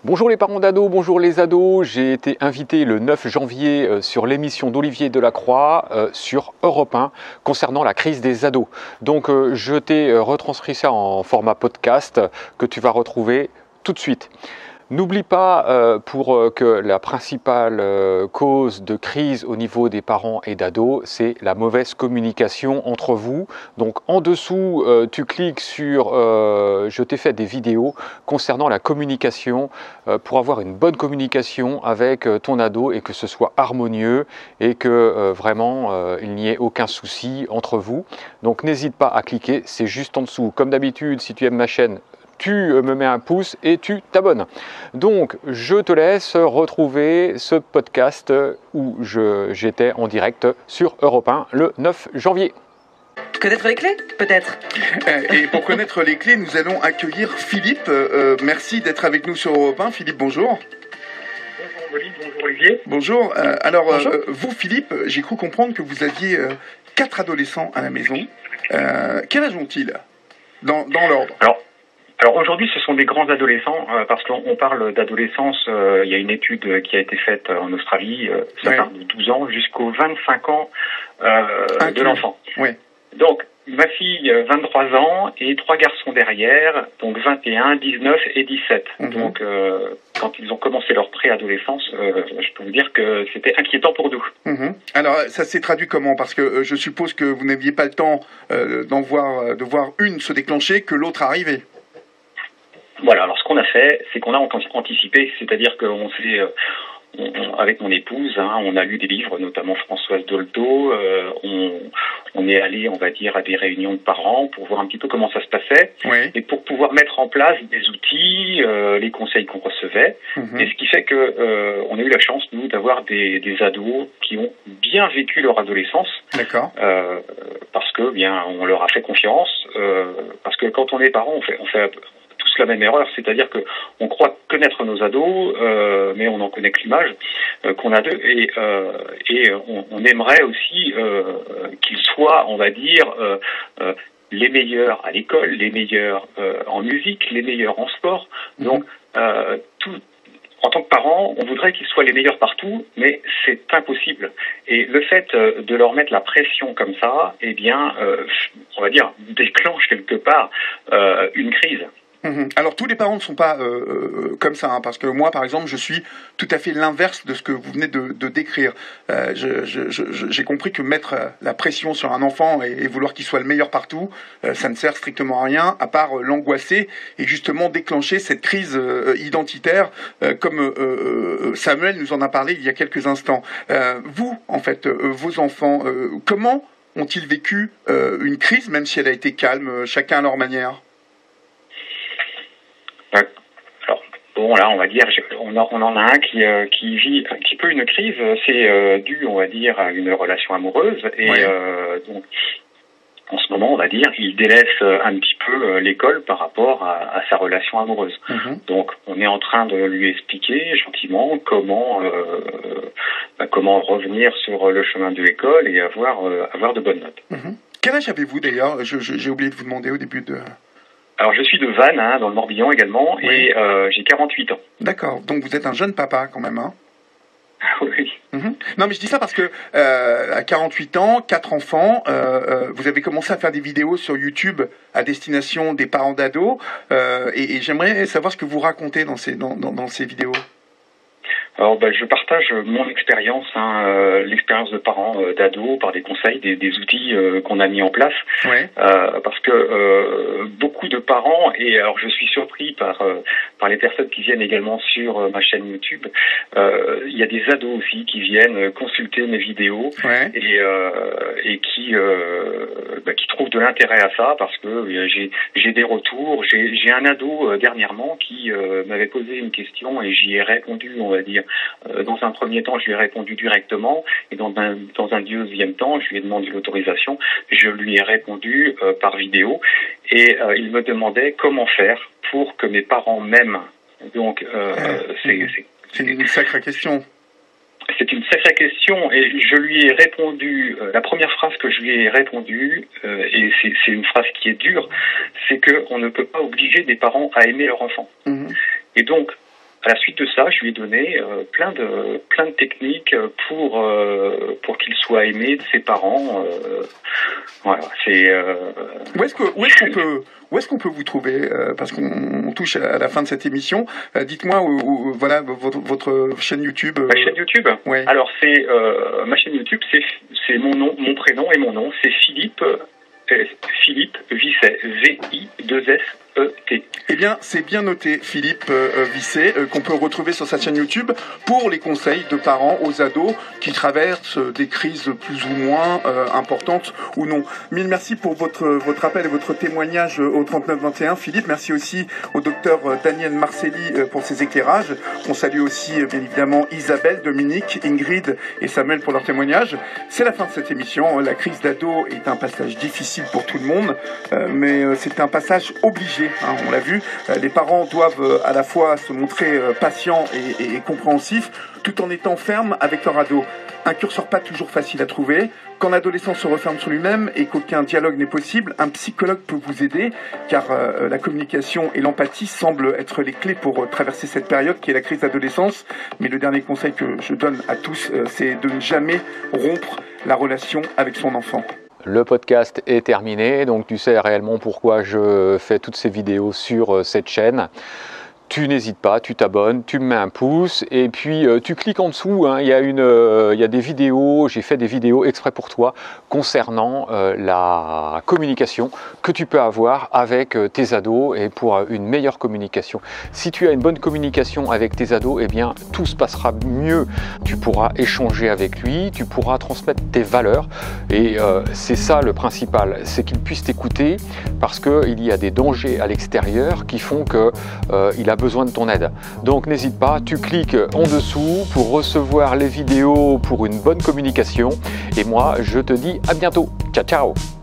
Bonjour les parents d'ados, bonjour les ados. J'ai été invité le 9 janvier sur l'émission d'Olivier Delacroix sur Europe 1 concernant la crise des ados. Donc je t'ai retranscrit ça en format podcast que tu vas retrouver tout de suite. N'oublie pas pour que la principale cause de crise au niveau des parents et d'ados, c'est la mauvaise communication entre vous. Donc en dessous, tu cliques sur je t'ai fait des vidéos concernant la communication pour avoir une bonne communication avec ton ado et que ce soit harmonieux et que vraiment il n'y ait aucun souci entre vous. Donc n'hésite pas à cliquer, c'est juste en dessous. Comme d'habitude, si tu aimes ma chaîne, tu me mets un pouce et tu t'abonnes. Donc, je te laisse retrouver ce podcast où j'étais en direct sur Europe 1 le 9 janvier. Connaître les clés, peut-être. Et pour connaître les clés, nous allons accueillir Philippe. Merci d'être avec nous sur Europe 1. Philippe, bonjour. Bonjour Olivier, bonjour Olivier. Bonjour. Bonjour. Vous, Philippe, j'ai cru comprendre que vous aviez 4 adolescents à la maison. Quel âge ont-ils dans l'ordre? Alors aujourd'hui, ce sont des grands adolescents, parce qu'on parle d'adolescence. Il y a une étude qui a été faite en Australie, ça part de 12 ans jusqu'aux 25 ans de l'enfant. Oui. Donc, ma fille, 23 ans, et 3 garçons derrière, donc 21, 19 et 17. Donc, quand ils ont commencé leur préadolescence, je peux vous dire que c'était inquiétant pour nous. Alors, ça s'est traduit comment? Parce que je suppose que vous n'aviez pas le temps de voir une se déclencher, que l'autre arrivait. Voilà, alors ce qu'on a fait, c'est qu'on a anticipé, c'est-à-dire qu'on s'est... avec mon épouse, on a lu des livres, notamment Françoise Dolto. On est allé, on va dire, à des réunions de parents pour voir un petit peu comment ça se passait, et pour pouvoir mettre en place des outils, les conseils qu'on recevait. Et ce qui fait que on a eu la chance, nous, d'avoir des ados qui ont bien vécu leur adolescence. D'accord. Parce que, bien, on leur a fait confiance. Parce que quand on est parent, on fait tous la même erreur, c'est-à-dire que on croit connaître nos ados, mais on n'en connaît que l'image qu'on a d'eux, et on aimerait aussi qu'ils soient, on va dire, les meilleurs à l'école, les meilleurs en musique, les meilleurs en sport. Donc, en tant que parents, on voudrait qu'ils soient les meilleurs partout, mais c'est impossible. Et le fait de leur mettre la pression comme ça, eh bien, on va dire, déclenche quelque part une crise. Alors tous les parents ne sont pas comme ça, parce que moi par exemple je suis tout à fait l'inverse de ce que vous venez de décrire. J'ai compris que mettre la pression sur un enfant et vouloir qu'il soit le meilleur partout, ça ne sert strictement à rien, à part l'angoisser et justement déclencher cette crise identitaire, comme Samuel nous en a parlé il y a quelques instants. Vous, en fait, vos enfants, comment ont-ils vécu une crise, même si elle a été calme, chacun à leur manière? Alors, bon, là, on va dire, on en a un qui vit un petit peu une crise. C'est dû, on va dire, à une relation amoureuse. Et donc, en ce moment, on va dire, il délaisse un petit peu l'école par rapport à sa relation amoureuse. Donc, on est en train de lui expliquer gentiment comment revenir sur le chemin de l'école et avoir de bonnes notes. Quel âge avez-vous d'ailleurs? J'ai oublié de vous demander au début de... Alors, je suis de Vannes, dans le Morbihan également, et j'ai 48 ans. D'accord, donc vous êtes un jeune papa quand même, Oui. Non, mais je dis ça parce que à 48 ans, 4 enfants, vous avez commencé à faire des vidéos sur YouTube à destination des parents d'ados, et j'aimerais savoir ce que vous racontez dans ces vidéos. Alors, je partage mon expérience, l'expérience de parents d'ados, par des conseils, des outils qu'on a mis en place. Parce que beaucoup de parents, et alors je suis surpris par les personnes qui viennent également sur ma chaîne YouTube, il y a des ados aussi qui viennent consulter mes vidéos et qui trouvent de l'intérêt à ça, parce que j'ai des retours. J'ai un ado dernièrement qui m'avait posé une question et j'y ai répondu, on va dire. Dans un premier temps, je lui ai répondu directement, et dans un deuxième temps, je lui ai demandé l'autorisation. Je lui ai répondu par vidéo, et il me demandait comment faire pour que mes parents m'aiment. Donc, c'est une sacrée question. C'est une sacrée question, et je lui ai répondu, la première phrase que je lui ai répondu, et c'est une phrase qui est dure, c'est qu'on ne peut pas obliger des parents à aimer leur enfant. Et donc, à la suite de ça, je lui ai donné plein de techniques pour qu'il soit aimé de ses parents. Voilà, c'est. Où est-ce qu'on peut vous trouver parce qu'on touche à la fin de cette émission. Dites-moi, voilà, votre chaîne YouTube. Ma chaîne YouTube. Ouais. Alors c'est ma chaîne YouTube, c'est mon nom, mon prénom et mon nom. C'est Philippe Visset, V-I-2-S-E-T. Eh bien, c'est bien noté, Philippe Visset, qu'on peut retrouver sur sa chaîne YouTube pour les conseils de parents aux ados qui traversent des crises plus ou moins importantes ou non. Mille merci pour votre appel et votre témoignage au 3921, Philippe. Merci aussi au docteur Daniel Marcelli pour ses éclairages. On salue aussi, bien évidemment, Isabelle, Dominique, Ingrid et Samuel pour leur témoignage. C'est la fin de cette émission. La crise d'ado est un passage difficile pour tout le monde, mais c'est un passage obligé, hein, on l'a vu. Les parents doivent à la fois se montrer patients et compréhensifs, tout en étant fermes avec leur ado. Un curseur pas toujours facile à trouver. Quand l'adolescent se referme sur lui-même et qu'aucun dialogue n'est possible, un psychologue peut vous aider, car la communication et l'empathie semblent être les clés pour traverser cette période qui est la crise d'adolescence. Mais le dernier conseil que je donne à tous, c'est de ne jamais rompre la relation avec son enfant. Le podcast est terminé, donc tu sais réellement pourquoi je fais toutes ces vidéos sur cette chaîne. Tu n'hésites pas, tu t'abonnes, tu me mets un pouce et puis tu cliques en dessous, hein, il y a des vidéos, j'ai fait des vidéos exprès pour toi concernant la communication que tu peux avoir avec tes ados et pour une meilleure communication. Si tu as une bonne communication avec tes ados, eh bien tout se passera mieux. Tu pourras échanger avec lui, tu pourras transmettre tes valeurs et c'est ça le principal, c'est qu'il puisse t'écouter parce qu'il y a des dangers à l'extérieur qui font qu'il a besoin de ton aide. Donc n'hésite pas, tu cliques en dessous pour recevoir les vidéos pour une bonne communication. Et moi, je te dis à bientôt. Ciao, ciao!